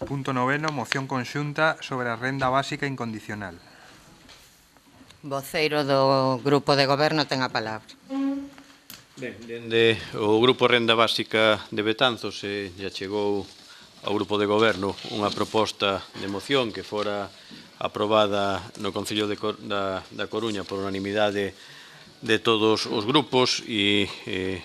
Punto noveno, moción conxunta sobre a renda básica incondicional. Voceiro do Grupo de Goberno ten a palabra. Ben, dende o Grupo Renda Básica de Betanzos já chegou ao Grupo de Goberno unha proposta de moción que fora aprobada no Concello da Coruña por unanimidade de todos os grupos e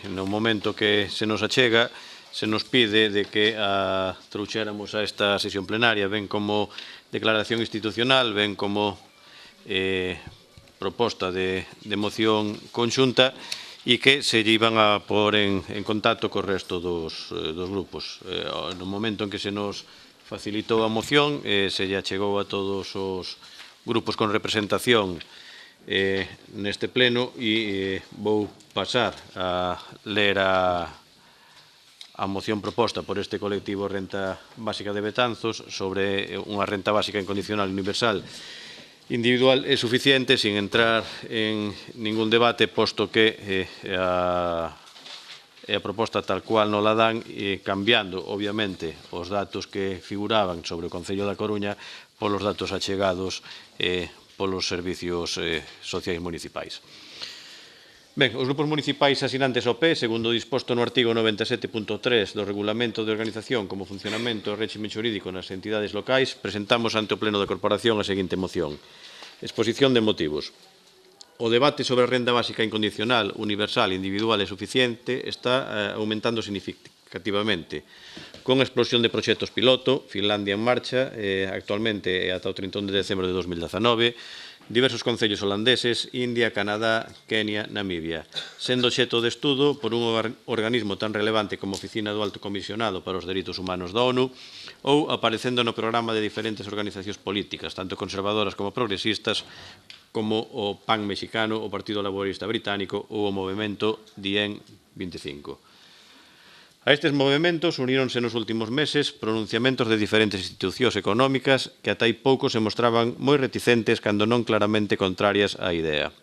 no momento que se nos achega se nos pide de que a trouxéramos a esta sesión plenaria ben como declaración institucional, ben como proposta de moción conxunta e que se iban a pôr en contacto co resto dos grupos. No momento en que se nos facilitou a moción, se lle chegou a todos os grupos con representación neste pleno e vou pasar a ler a moción proposta por este colectivo Renta Básica de Betanzos sobre unha renta básica incondicional universal individual é suficiente sin entrar en ningún debate, posto que a proposta tal cual non la dan, cambiando, obviamente, os datos que figuraban sobre o Concello da Coruña polos datos achegados polos servicios sociais municipais. Ben, os grupos municipais asinantes ao PE, segundo o disposto no artigo 97.3 do Regulamento de Organización como Funcionamento e Réxime Xurídico nas entidades locais, presentamos ante o Pleno da Corporación a seguinte moción. Exposición de motivos. O debate sobre a renda básica incondicional, universal, individual e suficiente está aumentando significativamente, con explosión de proxectos piloto, Finlandia en marcha, actualmente ata o 31 de decembro de 2019, diversos concellos holandeses, India, Canadá, Kenia, Namibia, sendo xeto de estudo por un organismo tan relevante como a Oficina do Alto Comisionado para os Dereitos Humanos da ONU ou aparecendo no programa de diferentes organizacións políticas, tanto conservadoras como progresistas, como o PAN mexicano, o Partido Laborista Británico ou o movimento DIEN 25. A estes movementos uníronse nos últimos meses pronunciamentos de diferentes institucións económicas que ata hai pouco se mostraban moi reticentes cando non claramente contrarias á idea.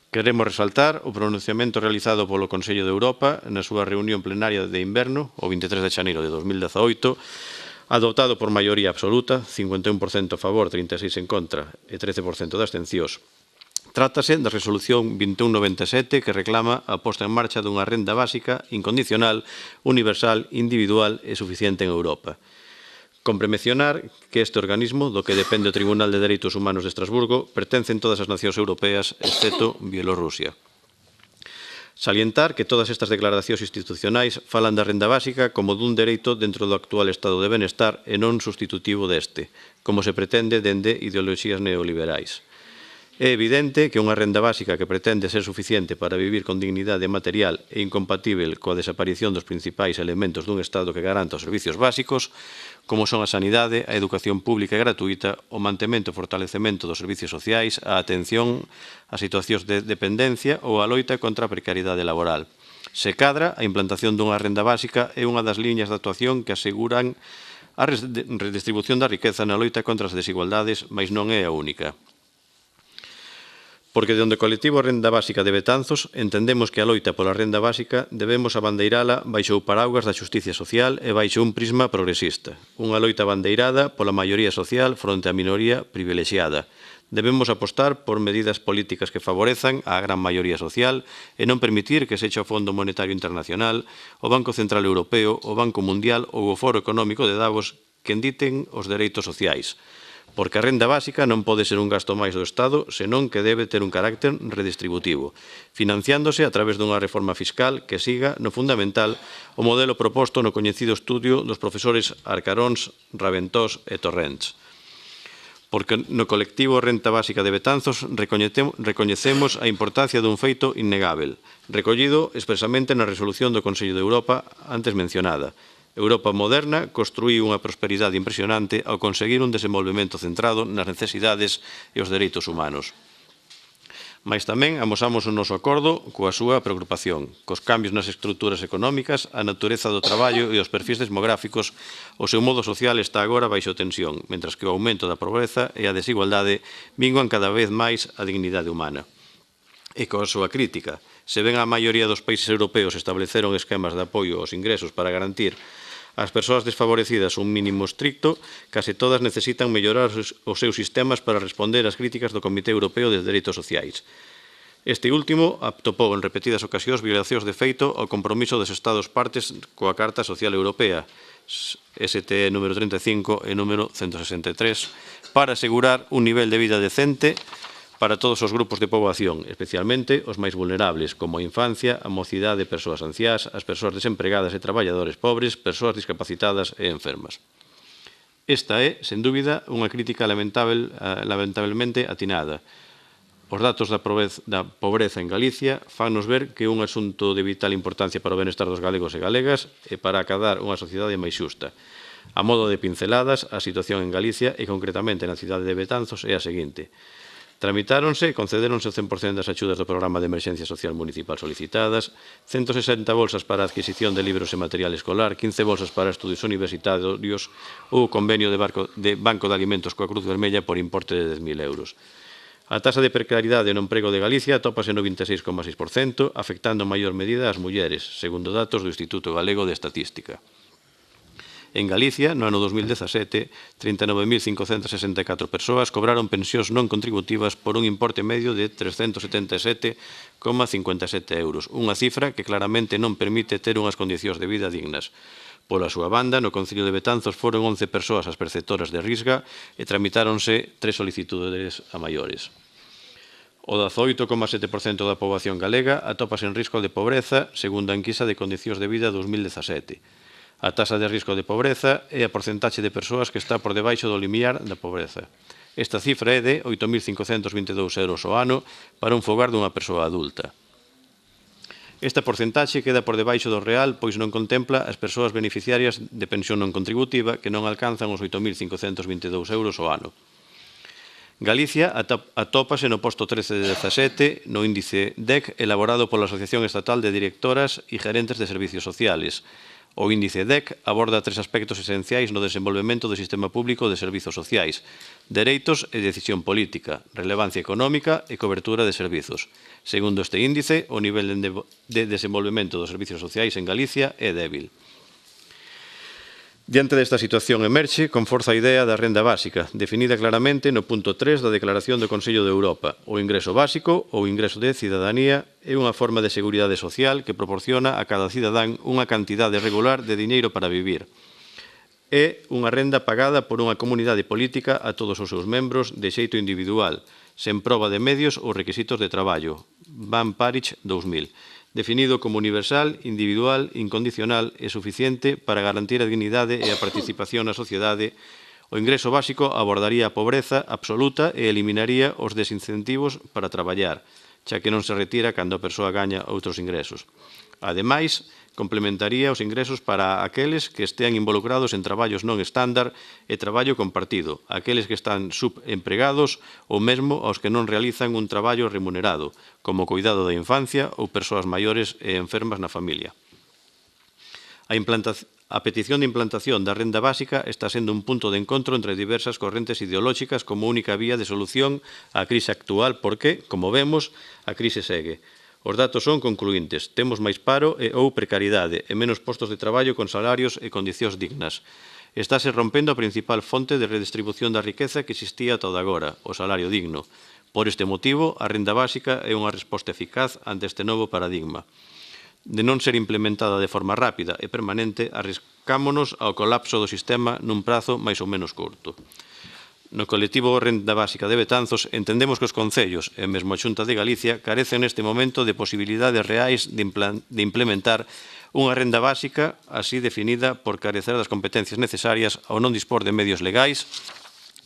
Queremos resaltar o pronunciamento realizado polo Consello de Europa na súa reunión plenaria de inverno, o 23 de xaneiro de 2018, adoptado por maioría absoluta, 51% a favor, 36% en contra e 13% de abstencións. Trátase da resolución 2197 que reclama a posta en marcha dunha renda básica incondicional, universal, individual e suficiente en Europa. Compre mencionar que este organismo, do que depende o Tribunal de Dereitos Humanos de Estrasburgo, pertencen todas as nacións europeas, excepto Bielorrusia. Salientar que todas estas declaracións institucionais falan da renda básica como dun dereito dentro do actual estado de benestar e non substitutivo deste, como se pretende dende ideoloxías neoliberais. É evidente que unha renda básica que pretende ser suficiente para vivir con dignidade material e incompatível coa desaparición dos principais elementos dun Estado que garanta os servicios básicos, como son a sanidade, a educación pública e gratuita, o mantemento e fortalecemento dos servicios sociais, a atención a situacións de dependencia ou a loita contra a precariedade laboral. Se cadra, a implantación dunha renda básica é unha das liñas de actuación que aseguran a redistribución da riqueza na loita contra as desigualdades, mas non é a única. Porque dende o colectivo Renda Básica de Betanzos entendemos que a loita pola renda básica debemos abandeirala baixo o paraugas da xusticia social e baixo un prisma progresista. Unha loita abandeirada pola maioría social fronte á minoría privilexiada. Debemos apostar por medidas políticas que favorezan á gran maioría social e non permitir que sexa o Fondo Monetario Internacional, o Banco Central Europeo, o Banco Mundial ou o Foro Económico de Davos quen diten os dereitos sociais. Porque a renda básica non pode ser un gasto máis do Estado, senón que debe ter un carácter redistributivo, financiándose a través dunha reforma fiscal que siga no fundamental o modelo proposto no coñecido estudio dos profesores Arcaróns, Raventós e Torrents. Porque no colectivo Renta Básica de Betanzos recoñecemos a importancia dun feito innegável, recollido expresamente na resolución do Consello de Europa antes mencionada. Europa moderna construíu unha prosperidade impresionante ao conseguir un desenvolvemento centrado nas necesidades e os dereitos humanos. Mais tamén amosamos o noso acordo coa súa preocupación, cos cambios nas estruturas económicas, a natureza do traballo e os perfis demográficos, o seu modo social está agora baixo tensión, mentras que o aumento da pobreza e a desigualdade minguan cada vez máis a dignidade humana. E coa súa crítica, se ben a maioría dos países europeos estableceron esquemas de apoio aos ingresos para garantir As persoas desfavorecidas un mínimo estricto, case todas necesitan mellorar os seus sistemas para responder ás críticas do Comité Europeo de Dereitos Sociais. Este último atopou en repetidas ocasións violacións de feito ao compromiso dos Estados partes coa Carta Social Europea, STE número 35 e número 163, para asegurar un nivel de vida decente para todos os grupos de poboación, especialmente os máis vulnerables, como a infancia, a mocidade, persoas anciás, as persoas desempregadas e traballadores pobres, persoas discapacitadas e enfermas. Esta é, sen dúbida, unha crítica lamentablemente atinada. Os datos da pobreza en Galicia fannos ver que é un asunto de vital importancia para o benestar dos galegos e galegas e para acadar unha sociedade máis xusta. A modo de pinceladas, a situación en Galicia e concretamente na cidade de Betanzos é a seguinte. Tramitáronse e concedéronse o 100% das axudas do Programa de Emerxencia Social Municipal solicitadas, 160 bolsas para a adquisición de libros e material escolar, 15 bolsas para estudios universitarios ou o convenio de Banco de Alimentos coa Cruz Vermella por importe de 10.000 euros. A taxa de precariedade no emprego de Galicia atópase no 26,6%, afectando en maior medida as mulleres, segundo datos do Instituto Galego de Estatística. En Galicia, no ano 2017, 39.564 persoas cobraron pensións non contributivas por un importe medio de 377,57 euros, unha cifra que claramente non permite ter unhas condicións de vida dignas. Pola súa banda, no Concello de Betanzos foron 11 persoas as perceptoras de risga e tramitáronse 3 solicitudes a maiores. O 18,7% da poboación galega atópase en risco de pobreza, segundo a enquisa de condicións de vida 2017. A taxa de risco de pobreza é a porcentaxe de persoas que está por debaixo do limiar da pobreza. Esta cifra é de 8.522 euros ao ano para un fogar dunha persoa adulta. Esta porcentaxe queda por debaixo do real, pois non contempla as persoas beneficiarias de pensión non contributiva que non alcanzan os 8.522 euros ao ano. Galicia atópase no posto 13 de 17 no índice DEC elaborado pola Asociación Estatal de Directoras e Gerentes de Servicios Sociales. O índice DEC aborda 3 aspectos esenciais no desenvolvemento do sistema público de servizos sociais: dereitos e decisión política, relevancia económica e cobertura de servizos. Segundo este índice, o nivel de desenvolvemento dos servizos sociais en Galicia é débil. Diante desta situación emerxe con forza a idea da renda básica, definida claramente no punto 3 da Declaración do Consello de Europa. O ingreso básico ou ingreso de cidadanía é unha forma de seguridade social que proporciona a cada cidadán unha cantidade regular de diñeiro para vivir. É unha renda pagada por unha comunidade política a todos os seus membros de xeito individual, sen proba de medios ou requisitos de traballo. Van Parich 2000. Definido como universal, individual, incondicional e suficiente para garantir a dignidade e a participación na sociedade, o ingreso básico abordaría a pobreza absoluta e eliminaría os desincentivos para traballar, xa que non se retira cando a persoa gaña outros ingresos. Ademais, complementaría os ingresos para aqueles que estean involucrados en traballos non estándar e traballo compartido, aqueles que están subempregados ou mesmo aos que non realizan un traballo remunerado, como cuidado da infancia ou persoas maiores e enfermas na familia. A petición de implantación da renda básica está sendo un punto de encontro entre diversas correntes ideolóxicas como única vía de solución á crise actual porque, como vemos, a crise segue. Os datos son concluíntes. Temos máis paro ou precariedade e menos postos de traballo con salarios e condicións dignas. Estáse rompendo a principal fonte de redistribución da riqueza que existía ata agora, o salario digno. Por este motivo, a renda básica é unha resposta eficaz ante este novo paradigma. De non ser implementada de forma rápida e permanente, arriscámonos ao colapso do sistema nun prazo máis ou menos curto. No colectivo Renda Básica de Betanzos entendemos que os concellos e mesmo a Xunta de Galicia carecen neste momento de posibilidades reais de implementar unha renda básica así definida por carecer das competencias necesarias ao non dispor de medios legais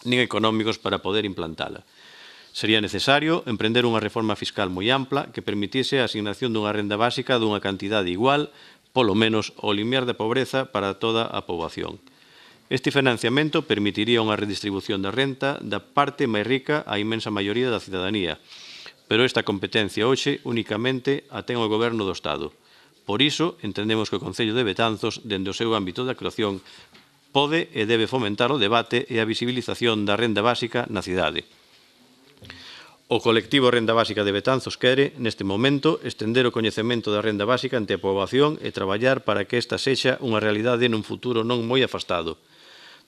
nin económicos para poder implantala. Sería necesario emprender unha reforma fiscal moi ampla que permitise a asignación dunha renda básica dunha cantidade igual, polo menos, ao limiar da pobreza para toda a poboación. Este financiamento permitiría unha redistribución da renta da parte máis rica á inmensa maioría da cidadanía, pero esta competencia hoxe únicamente a ten o Goberno do Estado. Por iso, entendemos que o Concello de Betanzos, dende o seu ámbito de actuación, pode e debe fomentar o debate e a visibilización da renda básica na cidade. O colectivo Renda Básica de Betanzos quere, neste momento, estender o coñecemento da renda básica ante a poboación e traballar para que esta sexa unha realidade nun futuro non moi afastado,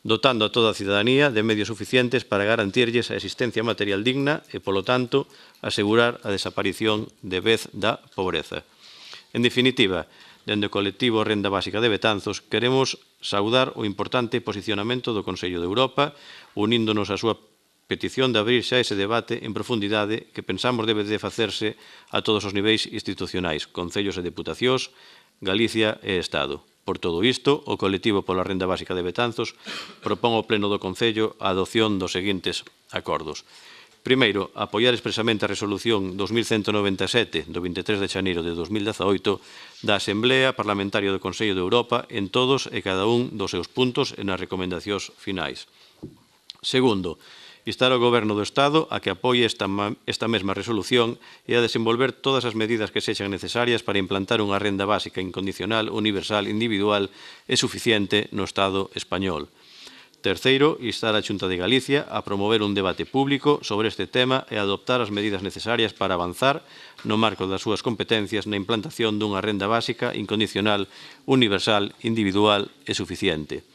dotando a toda a cidadanía de medios suficientes para garantirlles a existencia material digna e, polo tanto, asegurar a desaparición de vez da pobreza. En definitiva, dende o colectivo Renda Básica de Betanzos, queremos saudar o importante posicionamento do Consello de Europa, uníndonos á súa petición de abrirse a ese debate en profundidade que pensamos debe de facerse a todos os niveis institucionais, concellos e deputacións, Galicia e Estado. Por todo isto, o colectivo pola Renda Básica de Betanzos propón ao Pleno do Concello a adopción dos seguintes acordos. Primeiro, apoiar expresamente a Resolución 2197 do 23 de xaneiro de 2018 da Asemblea Parlamentaria do Consello de Europa en todos e cada un dos seus puntos e nas recomendacións finais. Segundo, instar ao Goberno do Estado a que apoie esta mesma resolución e a desenvolver todas as medidas que sexan necesarias para implantar unha renda básica incondicional, universal, individual e suficiente no Estado español. Terceiro, instar a Xunta de Galicia a promover un debate público sobre este tema e a adoptar as medidas necesarias para avanzar no marco das súas competencias na implantación dunha renda básica incondicional, universal, individual e suficiente.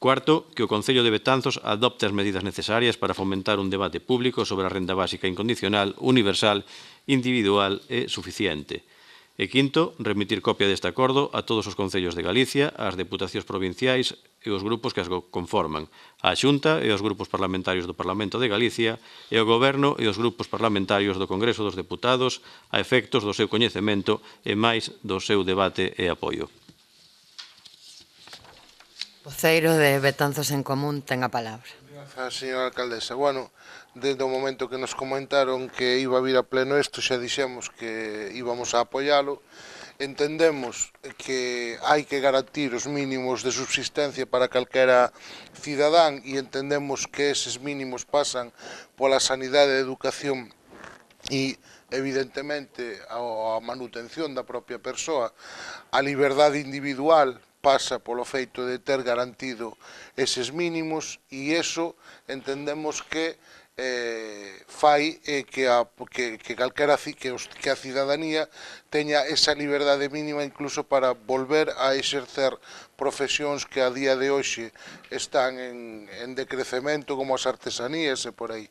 Cuarto, que o Concello de Betanzos adopte as medidas necesarias para fomentar un debate público sobre a renda básica incondicional, universal, individual e suficiente. E quinto, remitir copia deste acordo a todos os concellos de Galicia, ás deputacións provinciais e os grupos que as conforman, á Xunta e aos grupos parlamentarios do Parlamento de Galicia e ao Goberno e aos grupos parlamentarios do Congreso dos Deputados a efectos do seu coñecemento e máis do seu debate e apoio. Voceiro de Betanzos en Común ten a palabra. Grazas, señora alcaldesa. Bueno, desde o momento que nos comentaron que iba a vir a pleno isto, xa dixemos que íbamos a apoialo. Entendemos que hai que garantir os mínimos de subsistencia para calquera cidadán e entendemos que eses mínimos pasan pola sanidade e educación e, evidentemente, a manutención da propia persoa. A liberdade individual pasa polo feito de ter garantido eses mínimos e iso entendemos que fai que a cidadanía teña esa liberdade mínima incluso para volver a exercer profesións que a día de hoxe están en decrecemento como as artesanías e por aí.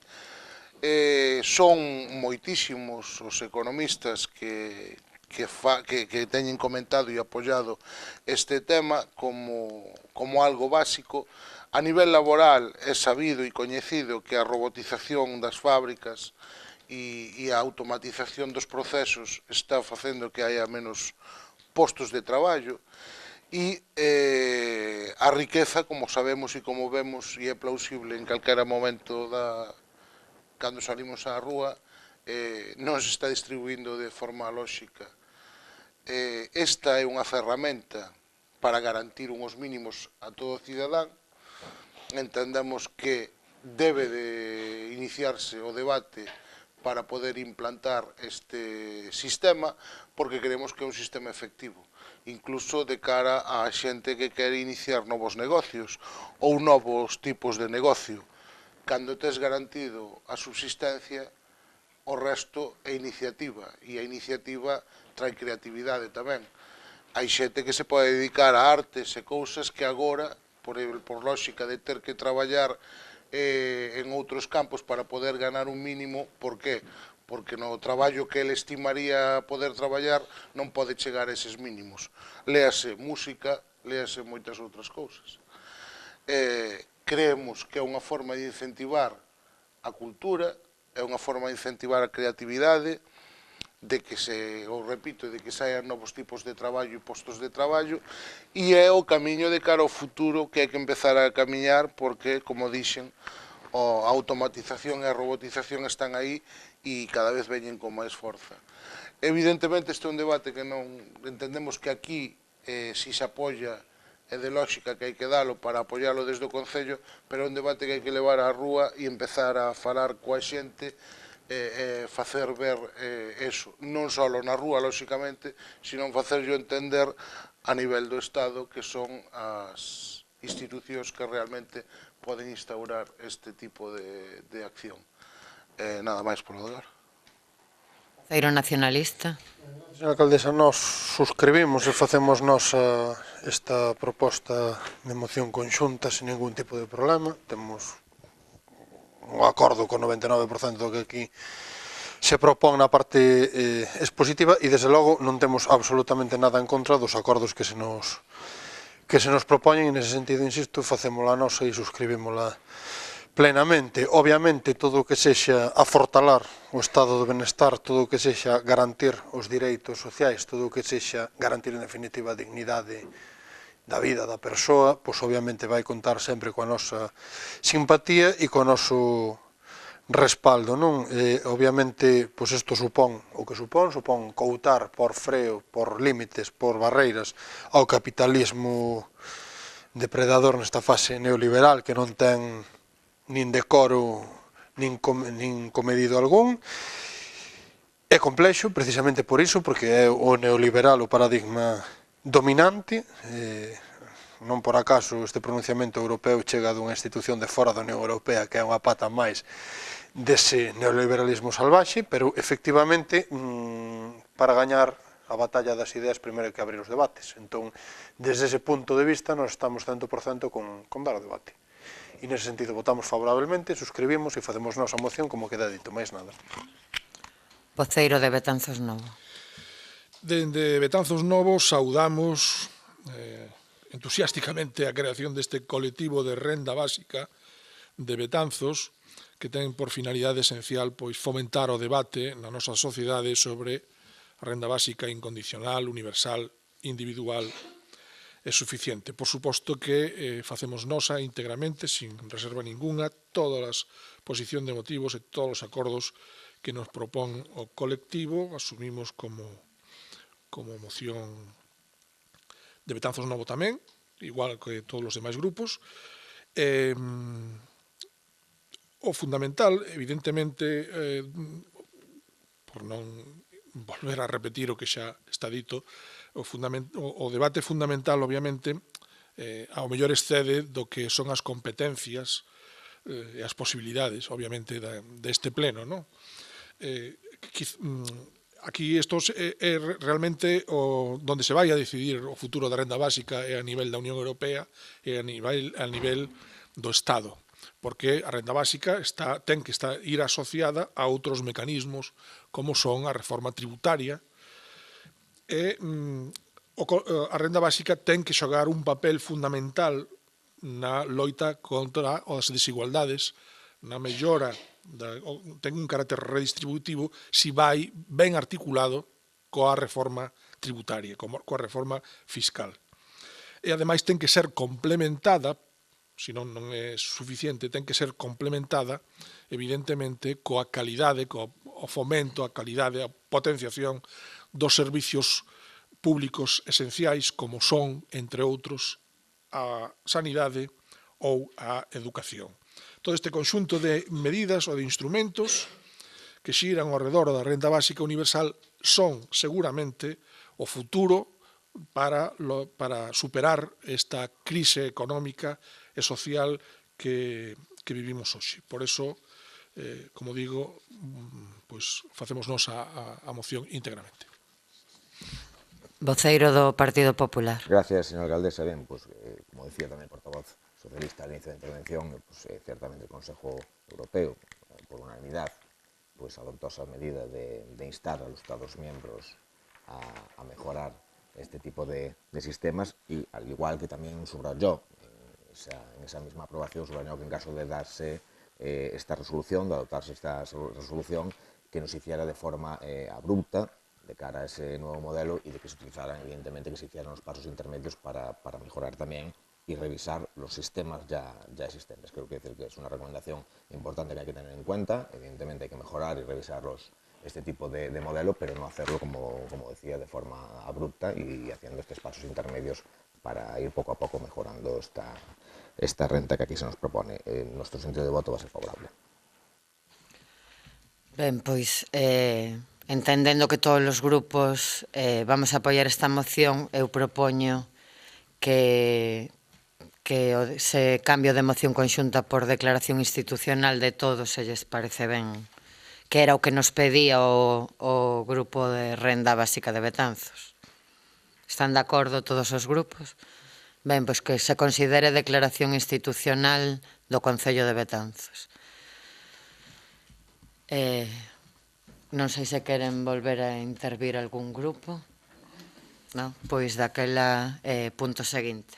Son moitísimos os economistas que teñen comentado e apoiado este tema como algo básico. A nivel laboral é sabido e coñecido que a robotización das fábricas e a automatización dos procesos está facendo que haya menos postos de traballo e a riqueza, como sabemos e como vemos e é plausible en calquera momento cando salimos á rúa, non se está distribuindo de forma lóxica. Esta é unha ferramenta para garantir uns mínimos a todo cidadán. Entendemos que debe de iniciarse o debate para poder implantar este sistema porque creemos que é un sistema efectivo, incluso de cara á xente que quere iniciar novos negocios ou novos tipos de negocio. Cando tes garantido a subsistencia, o resto é iniciativa e a iniciativa trae creatividade tamén. Hai xente que se pode dedicar a artes e cousas que agora, por lógica de ter que traballar en outros campos para poder ganar un mínimo, por qué? Porque no traballo que ele estimaría poder traballar non pode chegar a eses mínimos. Léase música, léase moitas outras cousas. Creemos que é unha forma de incentivar a cultura, é unha forma de incentivar a creatividade, de que saian novos tipos de traballo e postos de traballo, e é o camiño de cara ao futuro que hai que empezar a camiñar porque, como dixen, a automatización e a robotización están aí e cada vez veñen con máis forza. Evidentemente, este é un debate que non entendemos que aquí si se apoia é de lógica que hai que dalo para apoialo desde o Concello, pero é un debate que hai que levar á rúa e empezar a falar coa xente e facer ver eso, non só na rúa, lóxicamente, sino facerlo entender a nivel do Estado que son as institucións que realmente poden instaurar este tipo de acción. Nada máis polo de agora. Voceiro nacionalista. Señora alcaldesa, nós suscribimos e facemos nosa esta proposta de moción conxunta sen ningún tipo de problema. Temos un acordo con 99% do que aquí se propón na parte expositiva e, desde logo, non temos absolutamente nada en contra dos acordos que se nos propoñen e, nese sentido, insisto, facémola nosa e suscribímola plenamente. Obviamente, todo o que sexa afortalar o estado de benestar, todo o que sexa garantir os direitos sociais, todo o que sexa garantir, en definitiva, a dignidade da vida da persoa, pois obviamente vai contar sempre coa nosa simpatía e co noso respaldo, non? Obviamente, pois isto supón o que supón coutar por freo, por límites, por barreiras ao capitalismo depredador nesta fase neoliberal que non ten nin decoro, nin comedido algún. É complexo, precisamente por iso, porque é o neoliberal o paradigma dominante. Non por acaso este pronunciamento europeo chega dunha institución de fora da Unión Europea que é unha pata máis dese neoliberalismo salvaxe, pero efectivamente para gañar a batalla das ideas primeiro hai que abrir os debates. Entón, desde ese punto de vista, nós estamos 100% con dar o debate. E nese sentido votamos favorablemente, suscribimos e facemos nosa moción como queda dito, máis nada. Voceiro de Betanzos Novo. Dende Betanzos Novo saudamos entusiásticamente a creación deste colectivo de renda básica de Betanzos que ten por finalidade esencial pois fomentar o debate na nosa sociedade sobre a renda básica incondicional, universal, individual é suficiente. Por suposto que facemos nosa íntegramente, sin reserva ninguna, todas as posicións de motivos e todos os acordos que nos propón o colectivo, asumimos como moción de Betanzos Novo tamén, igual que todos os demais grupos. O fundamental, evidentemente, por non volver a repetir o que xa está dito, o debate fundamental, obviamente, ao mellor excede do que son as competencias e as posibilidades, obviamente, deste pleno, non? Aquí isto é realmente onde se vai a decidir o futuro da renda básica é a nivel da Unión Europea e a nivel do Estado, porque a renda básica ten que ir asociada a outros mecanismos como son a reforma tributaria e a renda básica ten que xogar un papel fundamental na loita contra as desigualdades, na mellora, ten un carácter redistributivo si vai ben articulado coa reforma tributaria, coa reforma fiscal. E ademais ten que ser complementada, senón non é suficiente, ten que ser complementada, evidentemente, coa calidade, co fomento, a calidade, a potenciación dos servicios públicos esenciais, como son, entre outros, a sanidade ou a educación. Todo este conxunto de medidas ou de instrumentos que xiran ao redor da renda básica universal son, seguramente, o futuro para superar esta crise económica e social que vivimos hoxe. Por eso, como digo, facemos nos a moción íntegramente. Voceiro do Partido Popular. Gracias, señora alcaldesa. Ben, como decía tamén o portavoz socialista al inicio da intervención, certamente o Consejo Europeo, por unanimidade, adoptó esa medida de instar a los Estados miembros a mejorar este tipo de sistemas y, al igual que también subrayó en esa misma aprobación, subrayó que en caso de darse esta resolución, de adoptarse esta resolución, que no se hiciera de forma abrupta de cara a ese nuevo modelo y de que se utilizaran, evidentemente, que se hicieran los pasos intermedios para mejorar también y revisar los sistemas ya existentes. Creo que es una recomendación importante que hay que tener en cuenta. Evidentemente hay que mejorar y revisar este tipo de modelo, pero no hacerlo, como decía, de forma abrupta y haciendo estos pasos intermedios para ir poco a poco mejorando esta renta que aquí se nos propone. Nuestro sentido de voto va a ser favorable. Ben, pois, entendendo que todos os grupos vamos a apoiar esta moción, eu propoño que se cambio de moción conxunta por declaración institucional de todos, se lles parece ben que era o que nos pedía o grupo de Renda Básica de Betanzos. Están de acordo todos os grupos? Ben, pois que se considere declaración institucional do Concello de Betanzos. Non sei se queren volver a intervir algún grupo. Non? Pois daquela punto seguinte.